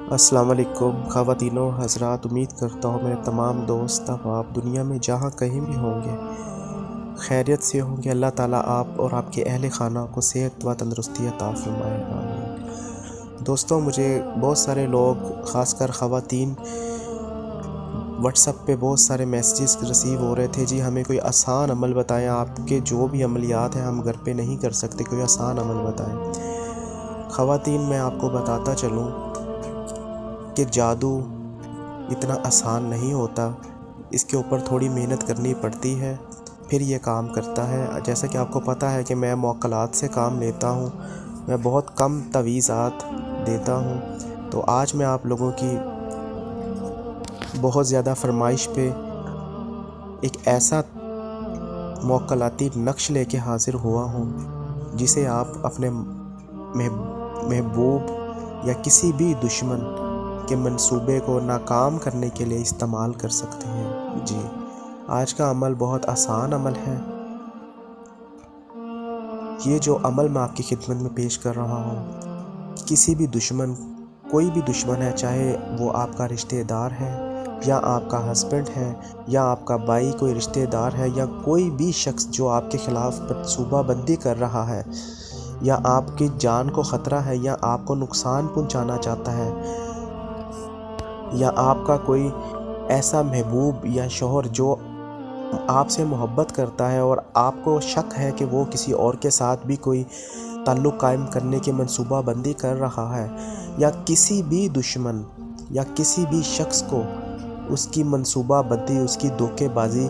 अस्सलाम वालेकुम ख़वातीनो हज़रात। उम्मीद करता हूँ मेरे तमाम दोस्त आप दुनिया में जहाँ कहीं भी होंगे खैरियत से होंगे। अल्लाह ताला आप और आपके अहल खाना को सेहत व तंदुरुस्ती अता फ़रमाए, आमीन। दोस्तों, मुझे बहुत सारे लोग ख़ासकर ख़वातीन व्हाट्सएप पे बहुत सारे मैसेजेस रिसीव हो रहे थे। जी हमें कोई आसान अमल बताएं, आपके जो भी अमलियात हैं हम घर पे नहीं कर सकते, कोई आसान अमल बताएं। ख़वातीन, मैं आपको बताता चलूँ कि जादू इतना आसान नहीं होता, इसके ऊपर थोड़ी मेहनत करनी पड़ती है, फिर ये काम करता है। जैसा कि आपको पता है कि मैं मुअक्कलात से काम लेता हूँ, मैं बहुत कम तवीज़ात देता हूँ। तो आज मैं आप लोगों की बहुत ज़्यादा फरमाइश पे एक ऐसा मुअक्कलाती नक्श लेके हाज़िर हुआ हूँ जिसे आप अपने महबूब या किसी भी दुश्मन के मंसूबे को नाकाम करने के लिए इस्तेमाल कर सकते हैं। जी, आज का अमल बहुत आसान अमल है। ये जो अमल मैं आपकी खिदमत में पेश कर रहा हूँ, किसी भी दुश्मन, कोई भी दुश्मन है, चाहे वो आपका रिश्तेदार है या आपका हस्बैंड है या आपका भाई कोई रिश्तेदार है या कोई भी शख्स जो आपके ख़िलाफ़ मनसूबा बंदी कर रहा है या आपकी जान को ख़तरा है या आपको नुकसान पहुंचाना चाहता है या आपका कोई ऐसा महबूब या शौहर जो आपसे मोहब्बत करता है और आपको शक है कि वो किसी और के साथ भी कोई ताल्लुक़ कायम करने की मनसूबा बंदी कर रहा है, या किसी भी दुश्मन या किसी भी शख्स को उसकी मनसूबा बंदी, उसकी धोखेबाजी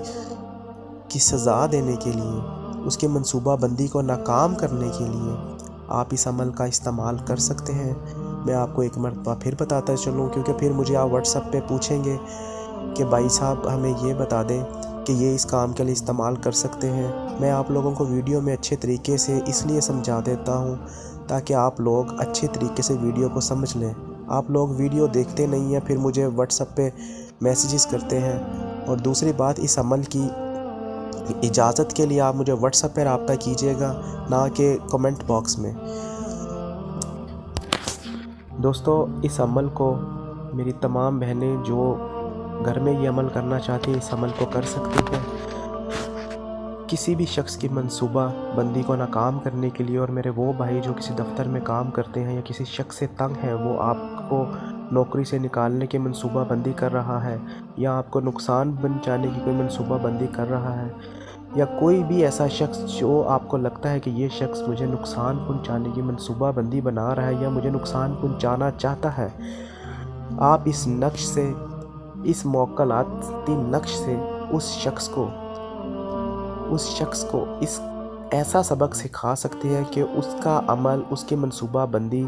की सज़ा देने के लिए, उसकी मनसूबा बंदी को नाकाम करने के लिए आप इस अमल का इस्तेमाल कर सकते हैं। मैं आपको एक मरतबा फिर बताता चलूँ, क्योंकि फिर मुझे आप व्हाट्सएप पे पूछेंगे कि भाई साहब हमें ये बता दें कि ये इस काम के लिए इस्तेमाल कर सकते हैं। मैं आप लोगों को वीडियो में अच्छे तरीके से इसलिए समझा देता हूँ ताकि आप लोग अच्छे तरीके से वीडियो को समझ लें। आप लोग वीडियो देखते नहीं हैं, फिर मुझे व्हाट्सएप पे मैसेजेस करते हैं। और दूसरी बात, इस अमल की इजाज़त के लिए आप मुझे व्हाट्सएप पर रब्ता कीजिएगा, ना कि कमेंट बॉक्स में। दोस्तों, इस अमल को मेरी तमाम बहनें जो घर में ये अमल करना चाहती हैं, इस अमल को कर सकती हैं। किसी भी शख्स की मनसूबा बंदी को नाकाम करने के लिए, और मेरे वो भाई जो किसी दफ्तर में काम करते हैं या किसी शख्स से तंग हैं, वो आपको नौकरी से निकालने की मनसूबा बंदी कर रहा है या आपको नुकसान पहुंचाने की कोई मनसूबा बंदी कर रहा है, या कोई भी ऐसा शख्स जो आपको लगता है कि ये शख्स मुझे नुकसान पहुंचाने की मनसूबा बंदी बना रहा है या मुझे नुकसान पहुंचाना चाहता है, आप इस नक्श से, इस मुअक्कलाती नक्श से उस शख्स को इस ऐसा सबक सिखा सकते हैं कि उसका अमल, उसकी मनसूबा बंदी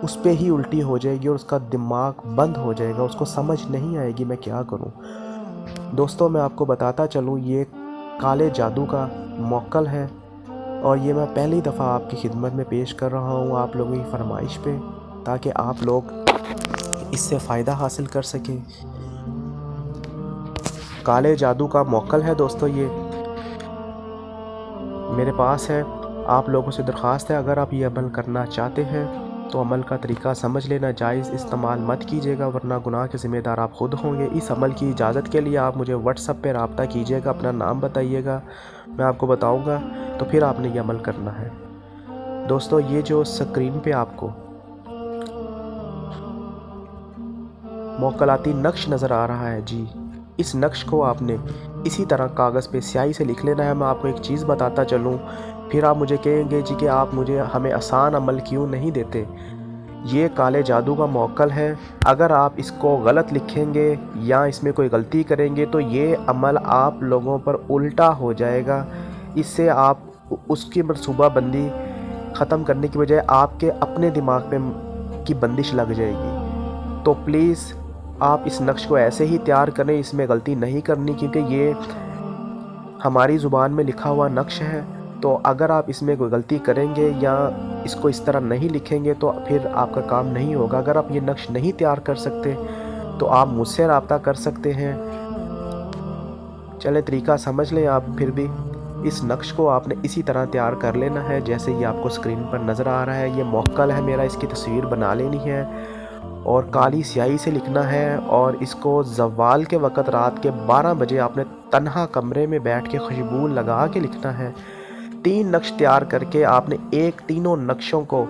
उस पे ही उल्टी हो जाएगी और उसका दिमाग बंद हो जाएगा, उसको समझ नहीं आएगी मैं क्या करूं। दोस्तों, मैं आपको बताता चलूं, ये काले जादू का मौक्कल है और ये मैं पहली दफ़ा आपकी खिदमत में पेश कर रहा हूं आप लोगों की फरमाइश पे, ताकि आप लोग इससे फ़ायदा हासिल कर सकें। काले जादू का मौक्कल है दोस्तों, ये मेरे पास है। आप लोगों से दरख्वास्त है, अगर आप ये अमल करना चाहते हैं तो अमल का तरीका समझ लेना, जायज़ इस्तेमाल मत कीजिएगा वरना गुनाह के ज़िम्मेदार आप ख़ुद होंगे। इस अमल की इजाज़त के लिए आप मुझे व्हाट्सएप पे रब्ता कीजिएगा, अपना नाम बताइएगा, मैं आपको बताऊंगा, तो फिर आपने ये अमल करना है। दोस्तों, ये जो स्क्रीन पे आपको मुअक्कलाती नक्श नज़र आ रहा है, जी इस नक्श को आपने इसी तरह कागज़ पे स्याही से लिख लेना है। मैं आपको एक चीज़ बताता चलूँ, फिर आप मुझे कहेंगे जी कि आप हमें आसान अमल क्यों नहीं देते। ये काले जादू का मौक्कल है, अगर आप इसको गलत लिखेंगे या इसमें कोई गलती करेंगे तो ये अमल आप लोगों पर उल्टा हो जाएगा। इससे आप उसकी मनसूबा बंदी ख़त्म करने की बजाय आपके अपने दिमाग पे की बंदिश लग जाएगी। तो प्लीज़ आप इस नक्श को ऐसे ही तैयार करें, इसमें गलती नहीं करनी, क्योंकि ये हमारी ज़ुबान में लिखा हुआ नक्श है। तो अगर आप इसमें कोई गलती करेंगे या इसको इस तरह नहीं लिखेंगे तो फिर आपका काम नहीं होगा। अगर आप ये नक्श नहीं तैयार कर सकते तो आप मुझसे रब्ता कर सकते हैं। चले, तरीका समझ लें आप। फिर भी इस नक्श को आपने इसी तरह तैयार कर लेना है जैसे ये आपको स्क्रीन पर नज़र आ रहा है। ये मौक्कल है मेरा, इसकी तस्वीर बना लेनी है اور کالی سیاہی سے لکھنا ہے، اور اس کو زوال کے وقت رات کے 12 بجے آپ نے تنہا کمرے میں بیٹھ کے خوشبو لگا کے لکھنا ہے۔ 3 نقش تیار کر کے آپ نے تینوں نقشوں کو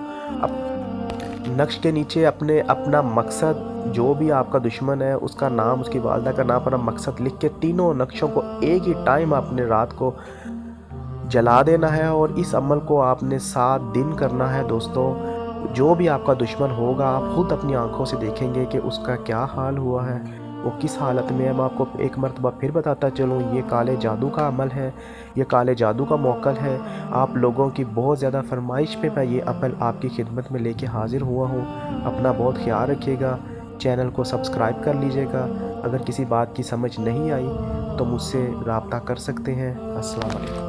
نقش کے نیچے اپنا مقصد، جو بھی آپ کا دشمن ہے اس کا نام، اس کی والدہ کا نام، اپنا مقصد لکھ کے تینوں نقشوں کو ایک ہی ٹائم آپ نے رات کو جلا دینا ہے، اور اس عمل کو آپ نے 7 دن کرنا ہے دوستو۔ جو بھی آپ کا دشمن ہوگا آپ خود اپنی آنکھوں سے دیکھیں گے کہ اس کا کیا حال ہوا ہے، وہ کس حالت میں ہے۔ میں آپ کو ایک مرتبہ پھر بتاتا چلوں، یہ کالے جادو کا عمل ہے، یہ کالے جادو کا موکل ہے۔ آپ لوگوں کی بہت زیادہ فرمائش پہ میں یہ عمل آپ کی خدمت میں لے کے حاضر ہوا ہوں۔ اپنا بہت خیال رکھیے گا، چینل کو سبسکرائب کر لیجئے گا۔ اگر کسی بات کی سمجھ نہیں آئی تو مجھ سے رابطہ کر سکتے ہیں۔ السلام علیکم۔